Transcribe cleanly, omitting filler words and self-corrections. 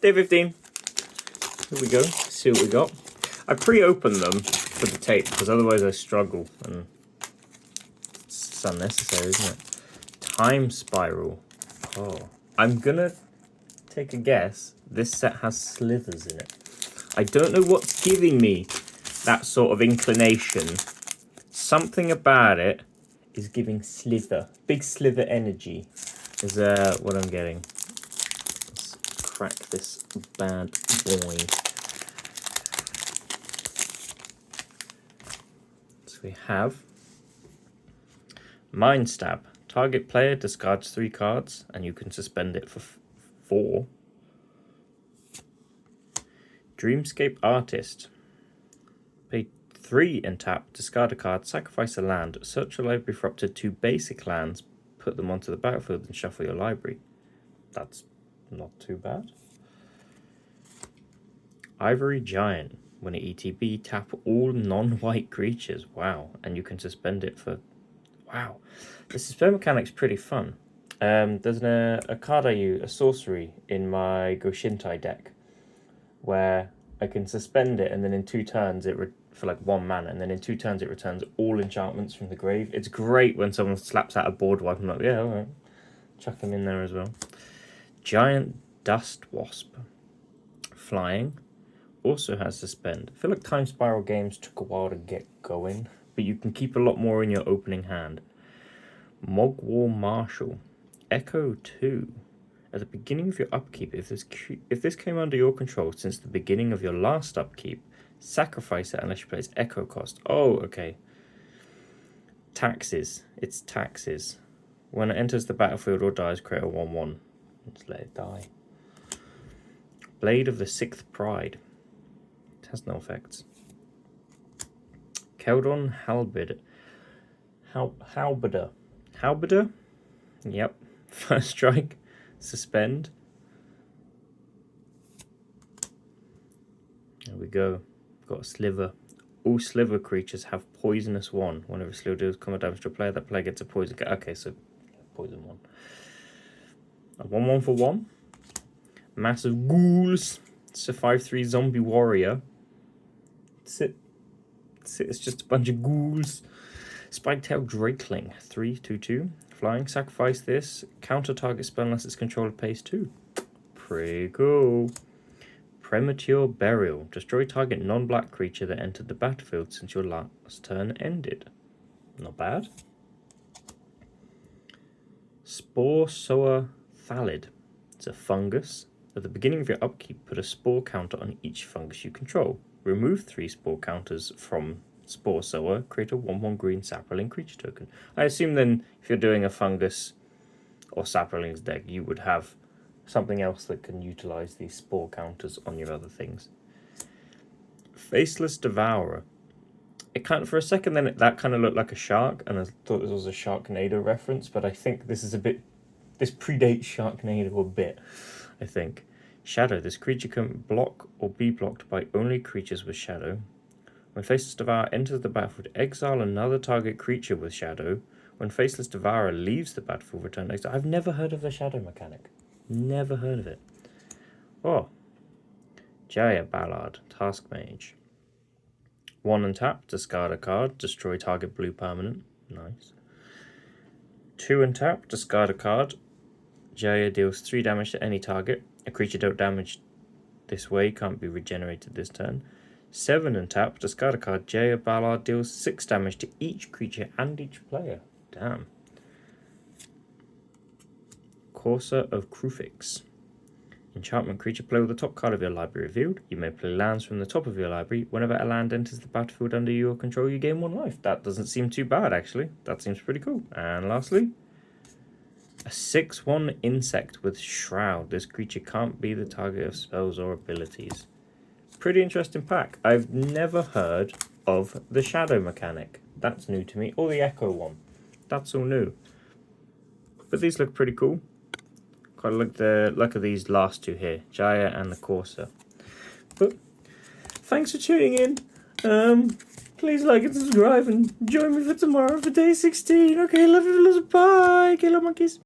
Day 15. Here we go. See what we got. I pre-opened them for the tape because otherwise I struggle and it's unnecessary, isn't it? Time Spiral. Oh, I'm gonna take a guess. This set has slithers in it. I don't know what's giving me that sort of inclination. Something about it is giving slither. Big slither energy is what I'm getting. Let's crack this bad boy. So we have Mind Stab. Target player discards 3 cards and you can suspend it for 4. Dreamscape Artist. Pay 3 and tap, discard a card, sacrifice a land, search your library for up to 2 basic lands, put them onto the battlefield and shuffle your library. That's not too bad. Ivory Giant. When at ETB, tap all non-white creatures. Wow. And you can suspend it for... Wow. The suspend mechanic's pretty fun. There's a card I use, a sorcery, in my Goshintai deck, where I can suspend it and then in 2 turns for like 1 mana, and then in 2 turns it returns all enchantments from the grave. It's great when someone slaps out a board wipe. I'm like, yeah, alright. Chuck them in there as well. Giant Dust Wasp. Flying. Also has suspend. I feel like Time Spiral games took a while to get going, but you can keep a lot more in your opening hand. Mogwar Marshal. Echo 2. At the beginning of your upkeep, if this came under your control since the beginning of your last upkeep, sacrifice it unless you play its echo cost. Oh, okay. Taxes. It's taxes. When it enters the battlefield or dies, create a 1/1. Let's let it die. Blade of the Sixth Pride. It has no effects. Keldon Halberd. Halberder. Halberder? Yep. First strike. Suspend. There we go. Got a sliver. All sliver creatures have poisonous 1. Whenever a sliver deals combat damage to a player, that player gets a poison. Okay, so poison 1. A 1/1 for 1. Massive ghouls. It's a 5/3 zombie warrior. That's it. It's just a bunch of ghouls. Spiketail Drakeling. 3/2/2. Flying, sacrifice this, counter target spell unless its controller pays 2. Pretty cool. Premature Burial. Destroy target non-black creature that entered the battlefield since your last turn ended. Not bad. Spore Sower Thallid. It's a fungus. At the beginning of your upkeep, put a spore counter on each fungus you control. Remove 3 spore counters from Spore Sower, create a 1/1 green sapling creature token. I assume then if you're doing a fungus or saplings deck, you would have something else that can utilize these spore counters on your other things. Faceless Devourer. It kind of, for a second then that kind of looked like a shark, and I thought this was a Sharknado reference, but I think this predates Sharknado a bit, I think. Shadow. This creature can block or be blocked by only creatures with shadow. When Faceless Devourer enters the battlefield, exile another target creature with Shadow. When Faceless Devourer leaves the battlefield, return exile. I've never heard of the Shadow mechanic. Never heard of it. Oh. Jaya Ballard, Task Mage. 1 and tap, discard a card, destroy target blue permanent. Nice. 2 and tap, discard a card. Jaya deals 3 damage to any target. A creature dealt damage this way can't be regenerated this turn. 7 and tap, discard a card. Jaya Ballard deals 6 damage to each creature and each player. Damn. Courser of Krufix. Enchantment creature, play with the top card of your library revealed. You may play lands from the top of your library. Whenever a land enters the battlefield under your control, you gain 1 life. That doesn't seem too bad, actually. That seems pretty cool. And lastly, a 6/1 insect with Shroud. This creature can't be the target of spells or abilities. Pretty interesting pack. I've never heard of the Shadow mechanic. That's new to me. Or the Echo one. That's all new. But these look pretty cool. Quite like the look of these last 2 here, Jaya and the Corsair. But thanks for tuning in. Please like and subscribe and join me for tomorrow for day 16. Okay, love you, bye, killer monkeys.